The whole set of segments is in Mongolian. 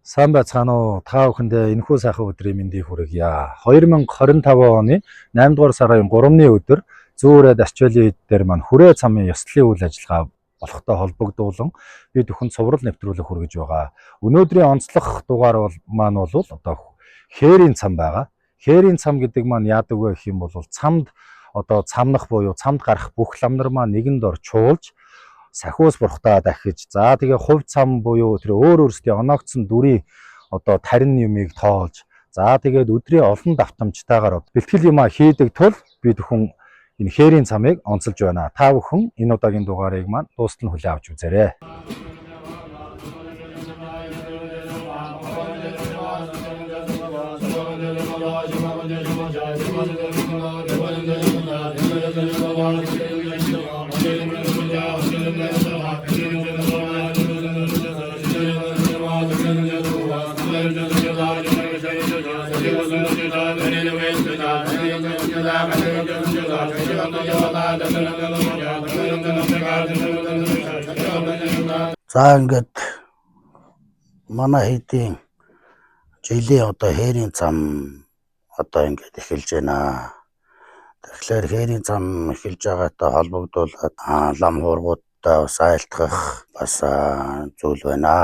Сайн байцгаана уу? Та бүхэндээ энэхүү сайхан өдрийн мэндийг хүргье. 2025 оны 8 дугаар сарын 3-ны өдөр зүүрээд арчвелын дээр маань хүрээ цамын ёслолын үйл ажиллагаа болохтой холбогдуулан бид бүхэнд цуврал нэвтрүүлэг хүргэж байгаа. Өнөөдрийн онцлог дугаар бол одоо хээрийн цам байгаа. Хээрийн цам гэдэг маань яадаг вэ гэх юм бол цамд одоо цамнах буюу цамд гарах бүх лам нар маань нэгэнд ор чуулж сахиус бурхтаа дахиж тэгээ хувь цам буюу тэр өөр өөрсдийн оноогдсон дүрийн одоо тарин юмыг тоолж тэгээд өдрийн олон давтамжтайгаар бэлтгэл юмаа хийдэг тул бид бүхэн энэ хээрийн цамыг онцолж байна. Та бүхэн энэ удаагийн дугаарыг маань дуустал нь хүлээн авч үзээрэй. За ингээд манай хэдийн жилийн одоо хээрийн цам одоо ингээд эхэлж байна. Тэгэхээр хээрийн цам эхэлж байгаатай холбогдуулаад лам хуургуудтай бас айлтгах бас зүйл байна.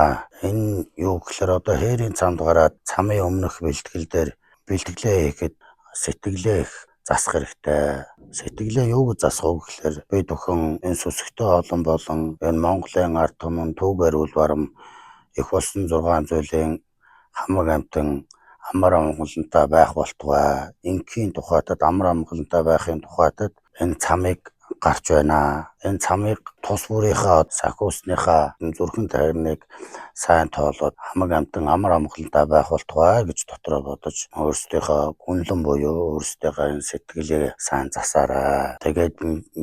Энэ юу гэхээр одоо хээрийн цамд гараад цамын өмнөх бэлтгэл дээр бэлтгэлээ хийхэд сэтгэлээ их засах хэрэгтэй. Сэтгэлээ юуг засах вэ гэхээр бид бүхэн энэ сүсгтэй олон болон энэ Монголын ард түмэн түүгээр үл барам их болсон 6 зүйлийн хамаг амтан амар амгалантай байх болтугай. Ингийн тухайтад амар амгалантай байхын тухайтад энэ цамыг гарч байна. Энэ цамыг тус бүрийнхаа сахиусныхаа зүрхэн тариныг сайн тоолоод хамаг амтан амар амгалантай байх болтугай гэж дотроо бодож өөрсдийнхөө гүнлэн буюу өөрсдийнхөө энэ сэтгэлээ сайн засаарай. Тэгээд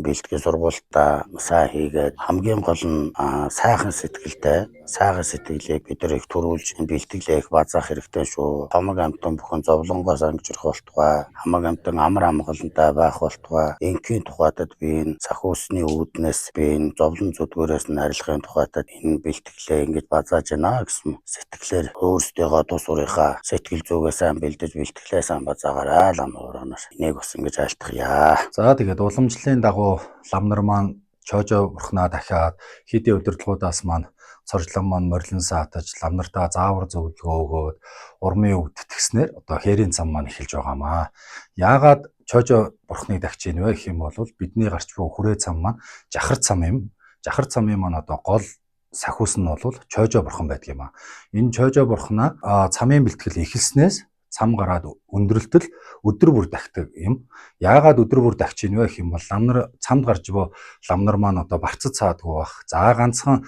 бэлтгэл сургуультаа сайн хийгээд хамгийн гол нь сайхан сэтгэлийг бид нар их төрүүлж бэлтгэлээ их базаах хэрэгтэй шүү. Хамаг амтан бүхэн зовлонгоос ангижрах болтугай. Хамаг амтан амар амгалантай байх болтугай. Ингийн тухайтад би энэ сахиусны үүднээс би энэ зовлон зүдгээрээс нь арилгахын тухайтад энэ бэлтгэлээ ингэж базааж байна гэсэн сэтгэлээр өөрсдийнхөө тус урынхаа сэтгэл зүгээ сайн бэлдэж бэлтгэлээ сайн базаагаарай лам уурааноос энийг бас ингэж айлтгая. Тэгээд уламжлалын дагуу лам нар маань чожо бурхнаа дахиад хэдийн удирдлагуудаас маань цоржлон маань морилон саатаж лам нартаа заавар зөвлөгөө өгөөд урмын үг тэтгэснээр одоо хээрийн цам маань эхэлж байгаамаа. Яагаад чожо бурхныг дахиж ийн вэ гэх юм бол бидний гарч буй хүрээ цам маань жахар цам юм. Жахар цамын маань одоо гол сахиус нь бол чожо бурхан байдаг юм аа. Энэ чожо бурхнаа цамын бэлтгэл эхэлснээс цам гараад өндөрлөлтөл өдөр бүр дахидаг юм. Яагаад өдөр бүр дахиж ийн вэ гэх юм бол лам нар цамд гарч буй лам нар маань одоо барцад цаадгүй бах. За ганцхан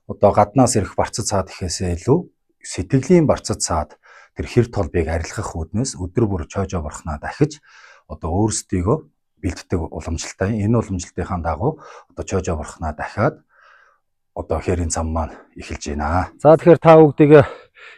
одоо гаднаас ирэх барцад цаад ихээсээ илүү сэтгэлийн барцад цаад тэр хэр толбыг арилгах үүднээс өдөр бүр чожо бурхнаа дахиж одоо өөрсдийгөө бэлддэг уламжлалтай. Энэ уламжлалтынхаа дагуу одоо чожо бурхнаа дахиад одоо хээрийн цам маань эхэлж байна. За тэгэхээр та бүгдийг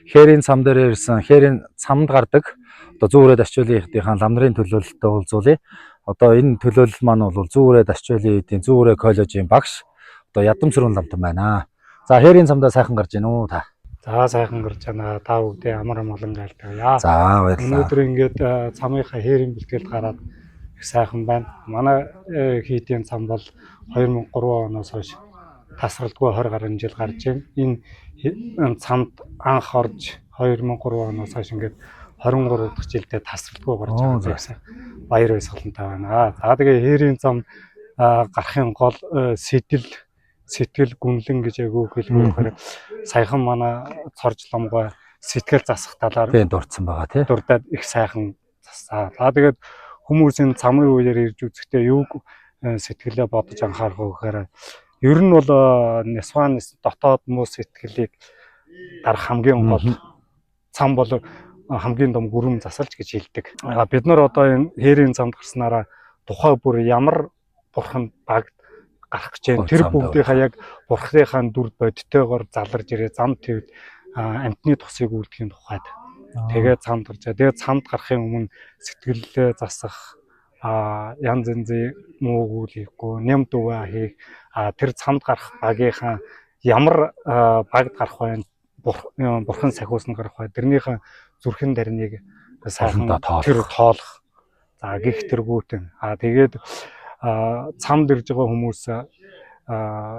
хээрийн цам дээр ирсэн хээрийн цамд гардаг одоо зүүрээд арчвелийнхаа лам нарын төлөөлөлтөд уулзуулъя. Одоо энэ төлөөлөл маань бол зүүрээд арчвелын эдийн зүүрээ коллежийн багш одоо ядам сүрэн ламтан байна. За хээрийн цамдаа сайхан гарч гин үү та? За сайхан гарч байна. Та бүгдээ амар амгалан гайлтгая. За баярлалаа. Өнөөдөр ингээд цамынхаа хээрийн бэлтгэлд гараад их сайхан байна. Манай хийдийн цам бол 2003 оноос хойш тасралтгүй 20 гаруй жил гарч байна. Энэ цамд анх орж 2003 оноос хойш ингээд 23 дахь жилдээ тасралтгүй гарч байгаа гэсэн баяр баясгалантай байна. За тэгээ хээрийн цам гарахын гол сэтгэл гүнлэн гэж яг хэлбэхээр саяхан манай цорж ламгой сэтгэл засах талаар дурдсан байгаа тий. Дурдаад их сайхан засаа. Тэгээд хүмүүс энэ цамын үеэр ирж үзэхдээ юуг сэтгэлээ бодож анхаарах вэ гэхээр ер нь бол нисванс дотоод муу сэтгэлийг дарах хамгийн гол цам бол хамгийн том гүрэм засалж гэж хэлдэг. Бид нар одоо энэ хээрийн цамд гарснараа тухай бүр ямар бурхан баг гарах гэж байна. Тэр бүгдийнхаа яг бурхныхаа дүр бодтойгоор заларж ирээ зам твд амтны тусыг үлдэхийн тухайд тэгээд цамд гарчаа. Тэгээд цамд гарахын өмнө сэтгэлээ засах янз янзын муу үйл хийхгүй, нэм дуваа хийх, тэр цамд гарах багийнхаа ямар багт гарах вэ? бурхан сахиусанд гарах бай. Тэрнийхэн зүрхэн дарныг сайхан Олондоо тэр тоолох. За гих тэргүүтэн. Тэгээд цамд ирж байгаа хүмүүс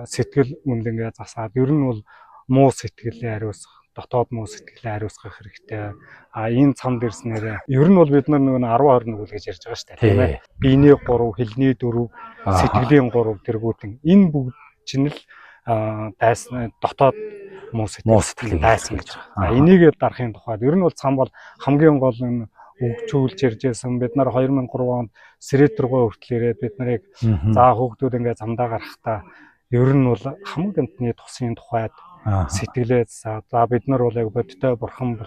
сэтгэл үнлэнгээ засаад ер нь бол муу сэтгэлээ хариуцах, дотоод муу сэтгэлээ хариуцах хэрэгтэй. Энэ цамд ирснээр ер нь бол бид нар нөгөө 10 20 нүгэл гэж ярьж байгаа шүү дээ, тийм ээ. Биений 3, хэлний 4, сэтгэлийн 3 тэргүүтэн. Энэ бүгд чинь л дайсан дотоод муу сэтгэл дайсан гэж байна. Энийг дарахын тухайд ер нь бол цам бол хамгийн гол нь өгчүүлж ярьжсэн. Бид нар 2003 онд Сэрэт руугаа хүртэл ирээд бид нарыг за хүүхдүүд ингээ замдаа гарахтаа ер нь бол хамаг амтны тусын тухайд сэтгэлээ за бид нар бол яг бодтой бурхан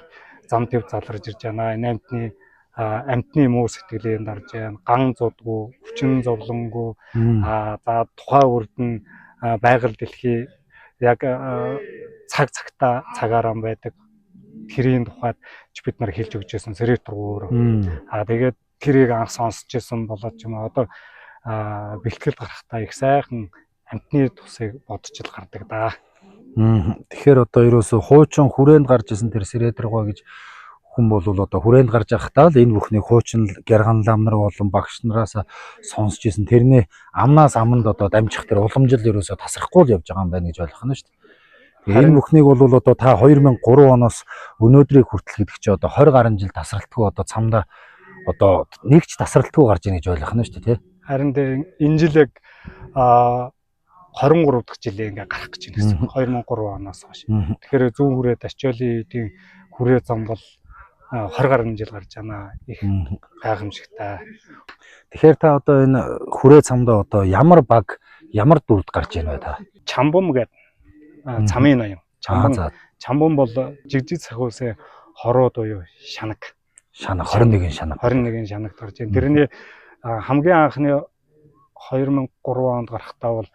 зам төв заларж ирж байна. Энэ амтны муу сэтгэлээр дарж байна. Ган зудгүй, хүчин зовлонгүй за тухай үрд нь байгаль дэлхий яг цагтаа цагаараа байдаг. Тэрийн тухайд бид нар хэлж өгч байсан Сэрэт руу. Тэгээд тэрийг анх сонсч байсан болоод ч юм уу одоо бэлтгэл гарахтаа их сайхан амтны тусыг бодож л гардаг да. Тэгэхээр одоо ерөөсө хуучин хүрээнд гарч исэн тэр Сэрэт руугаа гэж хүн бол одоо хүрээнд гарч явахдаа л энэ бүхнийг хуучин Гярган лам нар болон багш нараас сонсч исэн. Тэрний амнаас аманд одоо дамжих тэр уламжил ерөөсө тасрахгүй л явж байгаа юм байна гэж ойлгох нь шүү дээ. Энэ бүхнийг бол одоо та 2003 оноос өнөөдрийг хүртэл гэдэг чи одоо 20 гаруй жил тасралтгүй одоо цамдаа одоо нэг ч тасралтгүй гарч ийн гэж ойлгох нь шүү дээ, тий. Харин энэ жил яг 23 дахь жилээ ингээ гарах гэж байна гэсэн. 2003 оноос хойш. Тэгэхээр зүүн хүрээ Дашчолын хүрээ зам бол 20 гаруй жил гарч байна. Их гайхамшигтай. Тэгэхээр та одоо энэ хүрээ цамдаа одоо ямар баг, ямар дүрд гарч ийн бай та? Чамбум гэдэг цамын ноён. Чамбум бол жигжиг сахиусээ хороо буюу шанаг. 21 шанаг гарч байна. Тэрний хамгийн анхны 2003 онд гарахтаа бол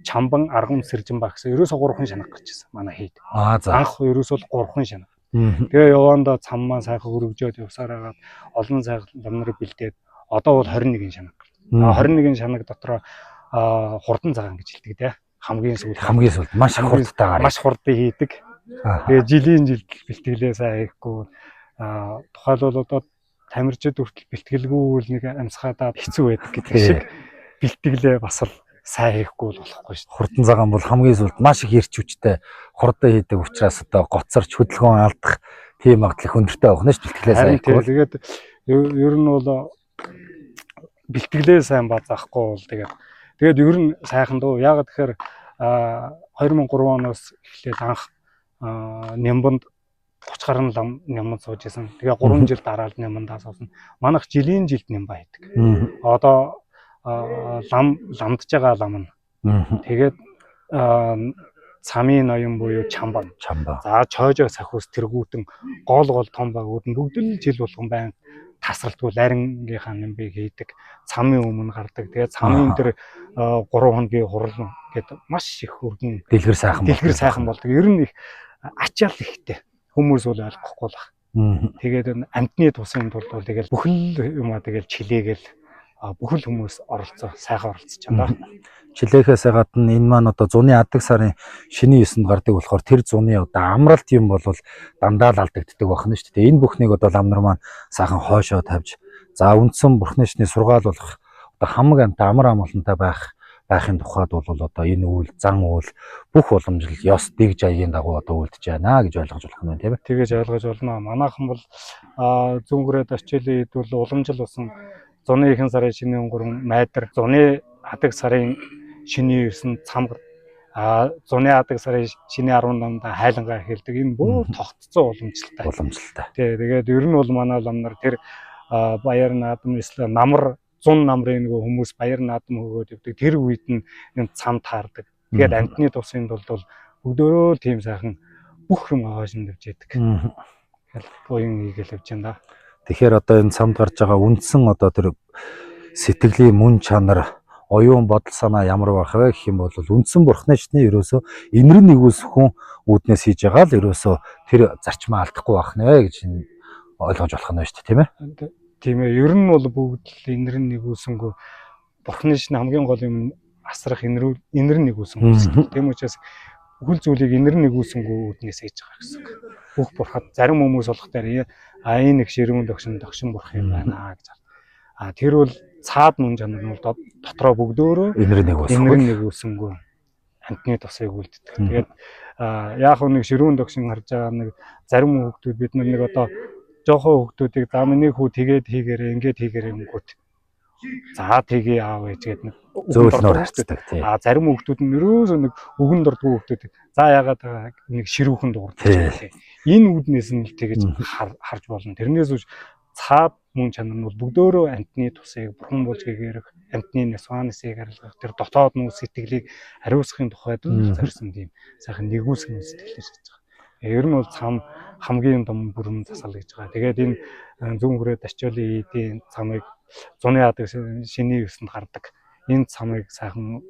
Чамбан Аргам Сэржин баг гэсэн ерөөсө 3 шанаг гарч ирсэн манай хэд. Анх ерөөсө 3 шанаг. Тэгээ явандаа цаммаа сайхан өргөжөөд явсараагаад олон сайхан лам нарыг бэлдээд одоо бол 21 шанаг. 21 шанаг дотор хурдан цагаан гэж хэлдэг те. Хамгийн сүүлд маш хурдтай хийдэг. Тэгээ жилийн жилд бэлтгэлээ сайн хийхгүй. Тухайлбал одоо тамирчид хүртэл бэлтгэлгүй нэг амсгаадаа хэцүү байдаг гэдэг шиг бэлтгэлээ бас л сайн хийхгүй болохгүй шүү дээ. Хурдан цагаан бол хамгийн сүүлд маш их эрч хүчтэй хурдан хийдэг учраас одоо гоцорч хөдөлгөөн алдах тийм магадлал өндөртэй байх нь шүү дээ. Бэлтгэлээ сайн хийхгүй. Тэгээд ер нь бол бэлтгэлээ сайн базаахгүй бол тэгээд ер нь сайхан дөө. Яг тэгэхээр 2003 оноос эхлээд анх Нямбанд 30 гаруй лам Нямбанд сууж исэн. Тэгээ 3 жил дараа л Нямбандаа суусан. Манайх жилийн жилд Нямбаа хийдэг. Одоо ламдж байгаа лам нь. Тэгээд цамын ноён буюу Чамбан. За чоожоо сахиус тэргүүтэн гол том багууд нь бүгд л жил болгон байна. Тасралтгүй ларингийнхаа нэмбийг хийдэг. Цамын өмнө гардаг. Тэгээд цамын тэр 3 хоногийн хурлан гэдэг маш их өргөн дэлгэр сайхан болдог. Ер нь их ачаал ихтэй. Хүмүүс бол ойлгохгүй л байна. Тэгээд амтны тусын тулд бол тэгэл бүхэл юмаа тэгэл чилээгээл бүхэл хүмүүс сайхан оролцож байна. Чилээхээс гадна энэ маань одоо зуны адаг сарын шинийн 9-нд гардаг болохоор тэр зуны одоо амралт юм бол дандаа л алдагддаг байх нь шүү дээ. Энэ бүхнийг одоо лам нар маань сайхан хоошоо тавьж за үндсэн бурхны шний сургаал болох одоо хамаг амт амар амгалантай байхын тухайд бол одоо энэ үйл зан үйл бүх уламжлал ёс дэг жаягийн дагуу одоо үлдэж байна гэж ойлгож болох нь тийм ээ. Тэгэж ойлгож болно. Манайхан бол зүүнгөрөө Дашчолын хэд бол уламжлал болсон зуны ихэнх сарын шинийн өнгөрөн майдар, зуны адаг сарын шинийн 9 цамгар, зуны адаг сарын шинийн 18-нд хайлангаа хэлдэг. Энэ бүр тогтцсон уламжлалтай. Тэгээд ер нь бол манай лам нар тэр баяр наадам эсвэл намар зун намрын нөгөө хүмүүс баяр наадам өгөөд явдаг. Тэр үед нь энэ цам таардаг. Тэгээд амтны тусын тулд бол бүгдөө тийм сайхан бүх юм хойшин тавьж яадаг. Тэгэхээр буян хийгээл явж байна да. Тэгэхээр одоо энэ цамд гарч байгаа үндсэн одоо тэр сэтгэлийн мөн чанар, оюун бодол санаа ямар байх вэ гэх юм бол үндсэн бурхны шний ерөөсөө инэр нэгүс хүн үүднээс хийж байгаа л ерөөсөө тэр зарчмаа алдахгүй байх нэ гэж ойлгож болох нь шүү дээ, тийм ээ. Тийм ээ. Ер нь бол бүгд л инэр нэгүсэнгөө бурхны шний хамгийн гол юм асрах инэр нэгүсэн. Тийм учраас бүхэл зүйлийг инэр нэгүүлсэнгүү үүднээс ээж байгаа гэсэн. Бүх бурхад зарим хүмүүс болох дээр энэ нэг ширүүн догшин бурх юм байна гэж. Тэр бол цаад мөн чанар нь дотроо бүгдөө Инэр нэгүүлсэнгүү амтны тусыг үлддэг. Тэгээд яг нэг ширүүн догшин харж байгаа нэг зарим хүүхдүүд бид нэг одоо жоохон хүүхдүүдийг за миний хүү тэгээд хийгээрээ ингээд хийгээрээ өнгөт. За тгий аав ээжгээд нэг зөөлнөр харцдаг тийм. Зарим хүүхдүүд нь ерөөсөө нэг өгөн дурдгүй хүүхдүүд за ягаад нэг ширүүхэн дуурдаг тийм. Энэ үүднээс нь л тэгэж харж болно. Тэрнээс үүш цаад мөн чанар нь бол бүгдөө амтны тусыг бурхан болж гэгэрэх, амтны нисванысыг арилгах, тэр дотоод нүү сэтгэлийг хариуцахын тухайд зорьсон тийм сайхан нэгүүлсэн сэтгэлээр хийж байгаа. Ер нь бол хамгийн том бүрэн засал гэж байгаа. Тэгээд энэ зүүн хүрээ дашчолын эдийн цамыг зуны яадаг шиний өсөнд гардаг. Энэ цамыг сайхан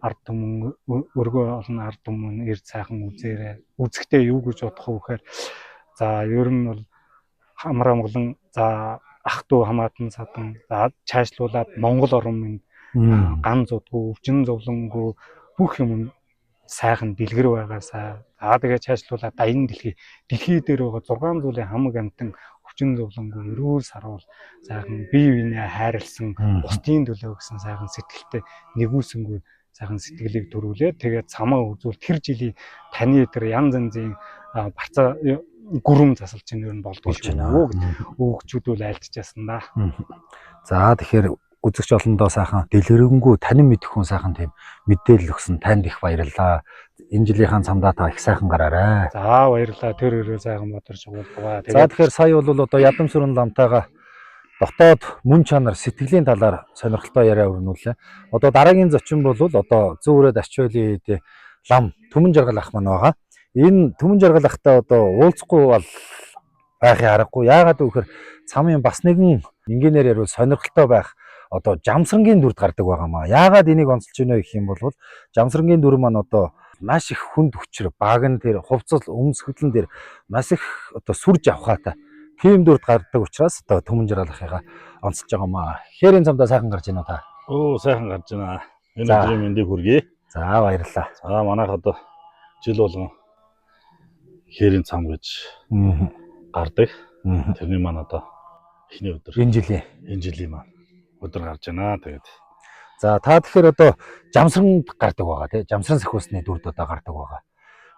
ард түмэн өргөө олон ард түмэн эрд сайхан үзэхдээ юу гэж бодох вэ гэхээр за ер нь бол хамар амгалан за ах トゥ хамаатан садан за чаашлуулаад Монгол орн минь ган зудгүй өвчин зовлонгүй бүх юм сайхан дэлгэр байгаасаа тэгээ чаашлуулаад энэ дэлхий дээр байгаа 6 зүйлийн хамаг амтан өвчин зовлонгүй өрөөл сарвал сайхан бие биенээ хайрлсан бусдын төлөө гэсэн сайхан сэтгэлтэй нэгүүлсэнгүй сайхан сэтгэлийг төрүүлээд тэгээд цамаа үзүүл тэр жилийн таны тэр янз янзын барцаа гүрэм засалч нь ер нь болдгоо шүү гэж өгчүүд бол айлтжсэн да. За тэгэхээр үзэгч олондоо сайхан дэлгэрэнгүй танин мэдэх хүн сайхан тийм мэдээлэл өгсөн танд их баярлалаа. Энэ жилийнхэн цамдаа та их сайхан гараарай. За баярлалаа. Тэр өрөө сайхан бодорч өгваа. За тэгэхээр сая бол одоо ядам сүрэн ламтайгаа дотоод мөн чанар сэтгэлийн талаар сонирхолтой яриа өрнүүлээ. Одоо дараагийн зочин бол одоо зүүн хүрээд ачуулын лам Түмэн Жаргал ах маань байгаа. Энэ Түмэн Жаргал ахтай одоо уулзахгүй бол байхын аргагүй. Яагаад гэвэл цамын бас нэгэн инженеэр ярил сонирхолтой байх одоо жамсрангийн дүрд гардаг байгаамаа. Яагаад энийг онцолж байна гэх юм бол жамсрангийн дүр маань одоо маш их хүнд хүчээр баган тэр хувцал өмсгөлн дээр маш их одоо сүрж авахаатай тийм дүрд гардаг учраас одоо Түмэн Жаргал ахыгаа онцолж байгаамаа. Хээрийн цамдаа сайхан гарч байна уу та? Сайхан гарч байна. Энэ өдрийн мэндийг хүргэе. За баярлалаа. За манайх одоо жил болгон хээрийн цам гэж гардаг. Тэрний маань одоо эхний өдөр. Энэ жилийн маань өдөр гарч байна. Тэгээд за та тэгэхээр одоо жамсранд гардаг байгаа тийм. Жамсран сахиусны дүрд одоо гардаг байгаа.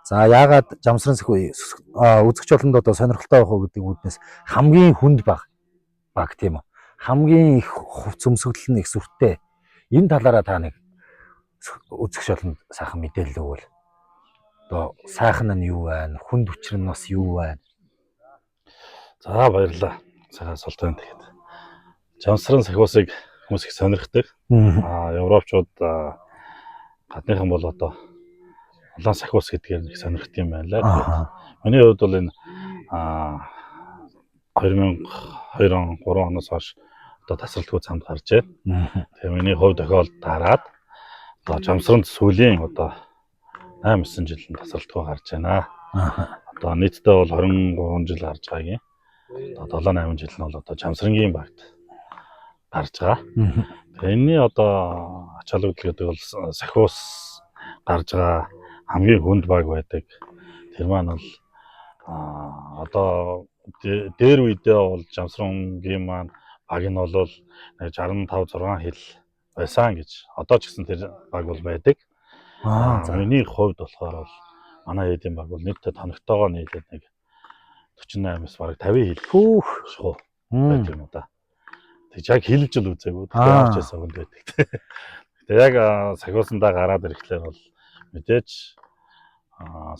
За яагаад жамсран сахиу үзэгч олонд одоо сонирхолтой байх уу гэдэг үүднээс хамгийн хүнд баг тийм үү. Хамгийн их хувц өмсгөл нь их сүртэй. Энэ талаараа та нэг үзэгч олонд сайхан мэдээлэл өгвөл. Одоо сайхан нь юу байна? Хүнд хүчир нь бас юу байна? За баярлалаа. Сайхан асуулт байна тэгээд. Жамсран сахиусыг хүмүүс их сонирхдаг. Европчууд гадныхан бол одоо улаан сахиус гэдгээр их сонирхдаг юм байна лээ. Миний хувьд бол энэ 2002 3 оноос хойш одоо тасралтгүй цамд гарч байна. Тэгээ миний хувь тохиолдолд дараад одоо жамсранд сүүлийн одоо 8-9 жил тасралтгүй гарч байна. Одоо нийтдээ бол 23 жил гарч байгаагийн. Одоо 7-8 жил нь бол одоо жамсрангийн багт гарч байгаа. Энэний одоо ач холбогдол гэдэг бол сахиус гарч байгаа хамгийн хүнд баг байдаг. Тэр маань бол одоо дээр үедээ бол жамсрангийн маань баг нь бол 65-6 хил байсан гэж одоо ч гэсэн тэр баг бол байдаг. Миний хувьд болохоор бол манай эдийн баг бол нийтдээ тоногтойгоо нийлээд нэг 48-аас бараг 50 хил шуу байт юм да. Тэг яг хэлж л үзээгүй. Тэгээ авч ясаа хүнд байдаг. Тэгээ яг сахиусандаа гараад ирэхлээр бол мэдээж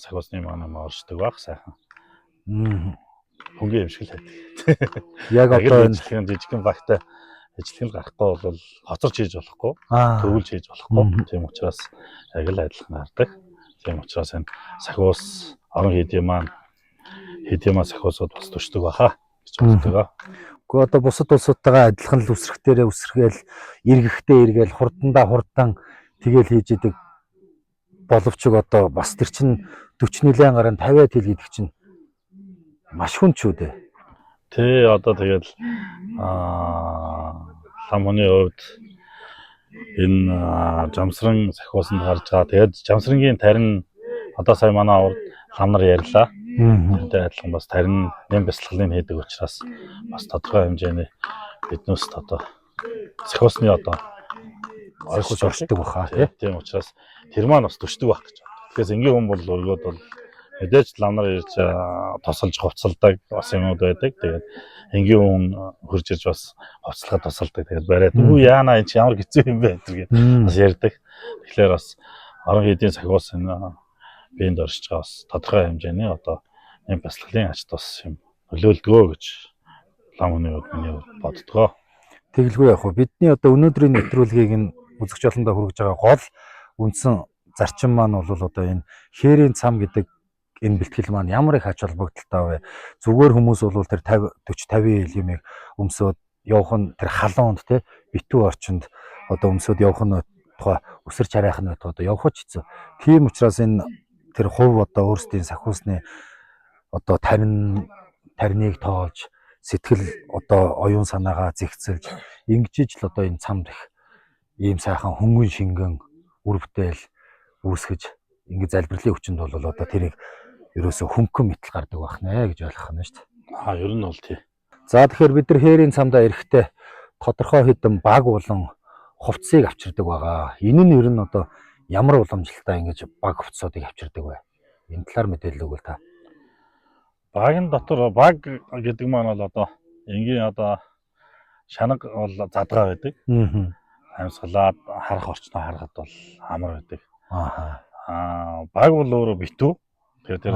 сахиусны маань оршдог байх сайхан. Хөнгөн юм шиг л байдаг. Яг одоо энэ жижигхэн багтай ажлын гарахгүй бол хоцорч хийж болохгүй, төвлж хийж болохгүй. Тийм учраас яг л адилхан хардаг. Тийм учраас энэ сахиус орон хэдийн маань сахиусууд бас төшдөг баха гэж боддог. Гэхдээ одоо бусад улсуудтайгаа адилхан л үсрэхтэрээ үсрэгээл эргэхтэй эргээл хурдандаа хурдан тэгэл хийж идэг боловч одоо бас тэр чин 40 нилийн гараа 50-аад хил гэдэг чинь маш хүнд шүү дээ. Тэ одоо тэгэл ламны хувьд энэ жамсран сахиусанд гарч байгаа. Тэгээд жамсрангийн тарин Одоо сая манай урд лам нар ярьлаа. Тэрнтэй адилхан бас тарин нэм бясалгалыг хийдэг учраас бас тодорхой хэмжээний биднээс одоо сахиусны одоо Оршиж оршдог баха тийм учраас тэр маань бас төшдөг байх гэж байна. Тэгэхээр энгийн хүн бол өргөд бол мэдээж лам нар ирж тусалж хувцалдаг бас юмуд байдаг. Тэгээд энгийн хүн хурж ирж бас хувцалгаад тусалдаг. Тэгээд бариад үу яана энэ чи ямар хэцүү юм бэ гэдэг бас ярьдаг. Тэгэхээр бас орон хэдийн сахиус энэ биенд оршиж байгаа бас тодорхой хэмжээний одоо нэм бясалгалын ач тус юм нөлөөлдгөө гэж лам хүний хувьд миний боддгоо. Тэгэлгүй яг хөө бидний одоо өнөөдрийн нэвтрүүлгийг нь үзэгч олондоо хүргэж байгаа гол үндсэн зарчим маань бол одоо энэ хээрийн цам гэдэг энэ бэлтгэл маань ямар их ач холбогдолтой вэ? Зүгээр хүмүүс бол тэр 40-50 жилийн өмсөд явах нь тэр халуунд те битүү орчинд одоо өмсөд явах нь тухай өсөр чарайхны одоо явах ч хэцүү. Тийм учраас энэ тэр хувь одоо өөрсдийн сахиусны одоо тариныг тоолж сэтгэл одоо оюун санаагаа зэгцэлж ингэж л одоо энэ цамд их ийм сайхан хөнгөн шингэн үр бүтээл үүсгэж ингэ залбирлын хүчинд бол одоо тэрийг ерөөсө хөнгөн мэтл гардаг байх нэ гэж ойлгох нь шүү дээ. Ер нь бол тий. За тэгэхээр бид нар хээрийн цамдаа эрэхтэй тодорхой хэдэн баг болон хувцсыг авчирдаг байгаа. Энэ нь ер нь одоо ямар уламжлалтай ингэж баг хувцсуудыг авчирдаг вэ? Энэ талаар мэдээлэл өгвөл та. Багийн дотор баг гэдэг маань бол одоо энгийн одоо шанаг бол задгаа байдаг. Амьсгалаад харах орчноо харахад бол амар байдаг. Баг бол өөрөө битүү. Тэгэхээр тэр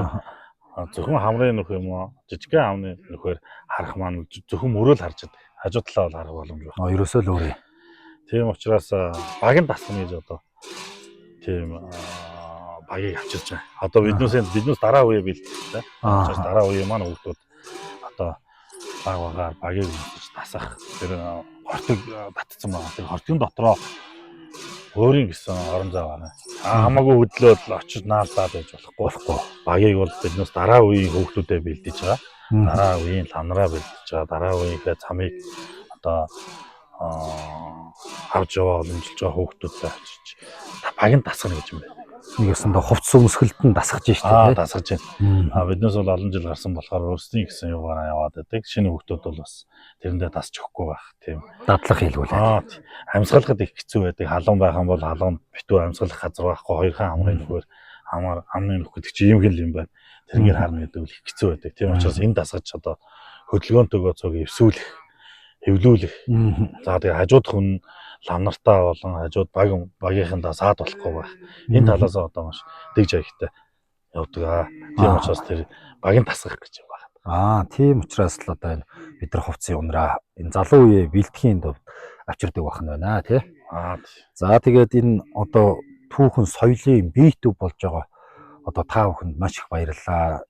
зөвхөн хамрын нөх юм уу жижигхэн хамны нөхөр харах маань зөвхөн мөрөөл харж байдаг. Хажуу талаа бол харах боломж байна. Ерөөсөө л өөрөө. Тийм учраас багийн дасгал гэж одоо тийм багийг авчирч байгаа. Одоо биднээс дараа үе бэлдээ. Учраас дараа үе маань хүүхдүүд одоо багаар багийг дасах тэр хортог татсан байгаа. Тэр хортгийн дотроо өөрийн гэсэн орон зай байна. Хамаагүй хөдлөөд очиж наалдаад байж болохгүй. Багийг бол биднээс дараа үеийн хүүхдүүдэд бэлдэж байгаа. Дараа үеийн ламнараа бэлдэж байгаа. Дараа үеийнхээ цамыг одоо авч яваа боломжлж байгаа хүүхдүүдэд авчирч багийн дасгана гэж юм байна. Нэгсэндээ хувцс өмсгөлд нь дасгаж штэ тий. Дасгаж байна. Биднээс бол олон жил гарсан болохоор өөрсдийн гэсэн юугаараа яваад байдаг. Шинэ хүүхдүүд бол бас тэрэндээ дасч өгөхгүй байх тийм. Дадлах хийлгүүлээ. Амьсгалахад их хэцүү байдаг. Халуун байх юм бол халуун битүү амьсгалах газар байхгүй. Хоёрхан хамрын нөхөр амны нөх гэдэг чи ийм хэл юм байна. Тэрнгээр харна гэдэг үл их хэцүү байдаг. Тийм учраас энэ дасгаж одоо хөдөлгөөнтэйгөө цог эвсүүлэх, эвлүүлэх. За тэгээ хажуудах хүн лам нартаа болон хажууд багийнхандаа саад болохгүй байх. Энэ талаас одоо маш дэгж аягтай явдаг. Тийм учраас тэр багийн дасгах гэж байна. Тийм учраас л одоо энэ бид нар хувцсын унраа энэ залуу үеэ бэлтгэхийн тулд авчирдаг байх нь байна тий. За тэгээд энэ одоо түүхэн соёлын биетүү болж байгаа одоо та бүхэнд маш их баярлалаа.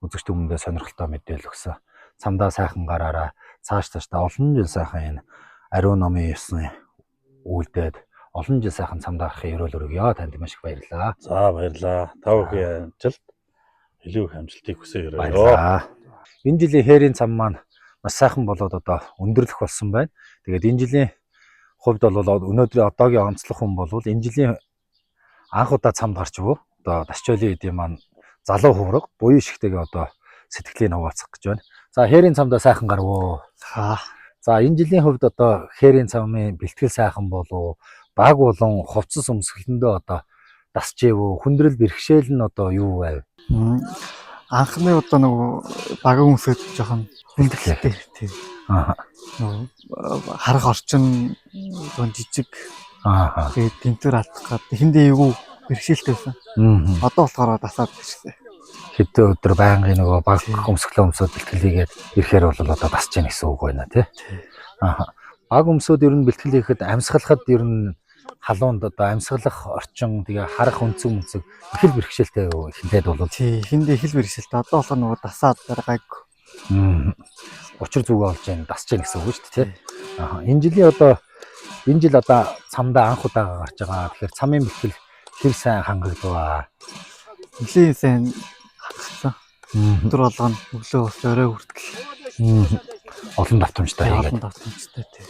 Үзэгч хүмүүстээ сонирхолтой мэдээлэл өгсөн. Цамдаа сайхан гараараа цаашдаа олон жил сайхан энэ ариун номын 9 үйлдээд олон жил сайхан цамд гарахын өрөөл өргөё. Танд маш их баярлалаа. За баярлалаа. Та бүхэн амжилт илүү их амжилтыг хүсье. Энэ жилийн хээрийн цам маань маш сайхан болоод одоо өндөрлөх болсон байна. Тэгээд энэ жилийн хувьд бол өнөөдрийн одоогийн онцлог хүн бол энэ жилийн анх удаа цамд гарч буй. Одоо Дашчойлын эдийн маань залуу хувраг буян шигтэйгээ одоо сэтгэлийг хуваалцах гэж байна. За хээрийн цамдаа сайхан гарвуу. За энэ жилийн хувьд одоо хээрийн цамын бэлтгэл сайхан болов. Баг болон хувцас өмсгөлөндөө одоо дасчихэв. Хүндрэл бэрхшээл нь одоо юу байв? Анхны удаа нөгөө баг өмсөд жоохон бэлтгэлтэй тийм. Харах орчин жижиг. Тэгээд тэмтэр алдах гад хэндээ эйгүү бэрхшээлтэй байсан. Одоо болохоор дасаад ирсэн. Хэдэн өдөр байнгын нөгөө баг өмсгөлөө өмсөд бэлтгэлийгээд ирэхээр бол одоо дасж яах гэсэн үг байна тий. Баг өмсөд ер нь бэлтгэл хийхэд амьсгалахад ер нь халуунд одоо амьсгалах орчин тэгээ харах үнцэн их л бэрхшээлтэй эхлээд бол тий хэндээ их л бэрхшээлтэй. Одоо болохоор нөгөө дасаад гаргааг. Учир зүгөө олж яах дасж яах гэсэн үг шүү дээ тий. Энэ жил одоо цамдаа анх удаа гарч байгаа. Тэгэхээр цамын бэлтгэл хэр сайн хангагдваа. Нэлийн сайн хангагдсан. Өдөр болгоно өглөө бас орой хүртэл олон давтамжтай хийгээд. Олон давтамжтай тий.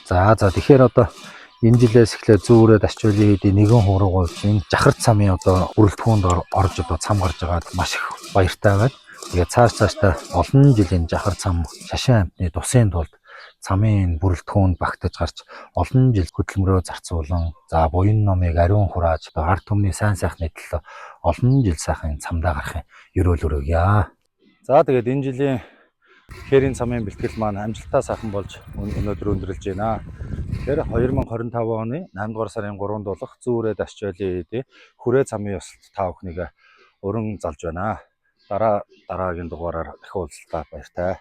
За тэгэхээр одоо Энэ жилээс эхлээд зүүрээ дашчуулын хэдийн нэгэн хуруугуул энэ жахарт цамын одоо бүрэлдэхүүнд орж одоо цам гарч байгаад маш их баяртай байна. Тэгээд цаашдаа олон жилийн жахар цам шашин амтны тусын тулд цамын бүрэлдэхүүнд багтаж гарч олон жил хөдөлмөрөө зарцуулан за буян номыг ариун хурааж одоо ард түмний сайн сайхны төлөө олон жил сайхан цамдаа гарахын ерөөл өргөё. За тэгээд энэ жилийн хээрийн цамын бэлтгэл маань амжилттай сайхан болж өнөөдөр өндөрлж байна. Тэгэхээр 2025 оны 8 дугаар сарын 3-нд болох зүүрээ дашчуулын хэдийн хүрээ цамын ёслолт та бүхнийг уран залж байна. Дараагийн дугаараар дахин уулзалтаа баяртай.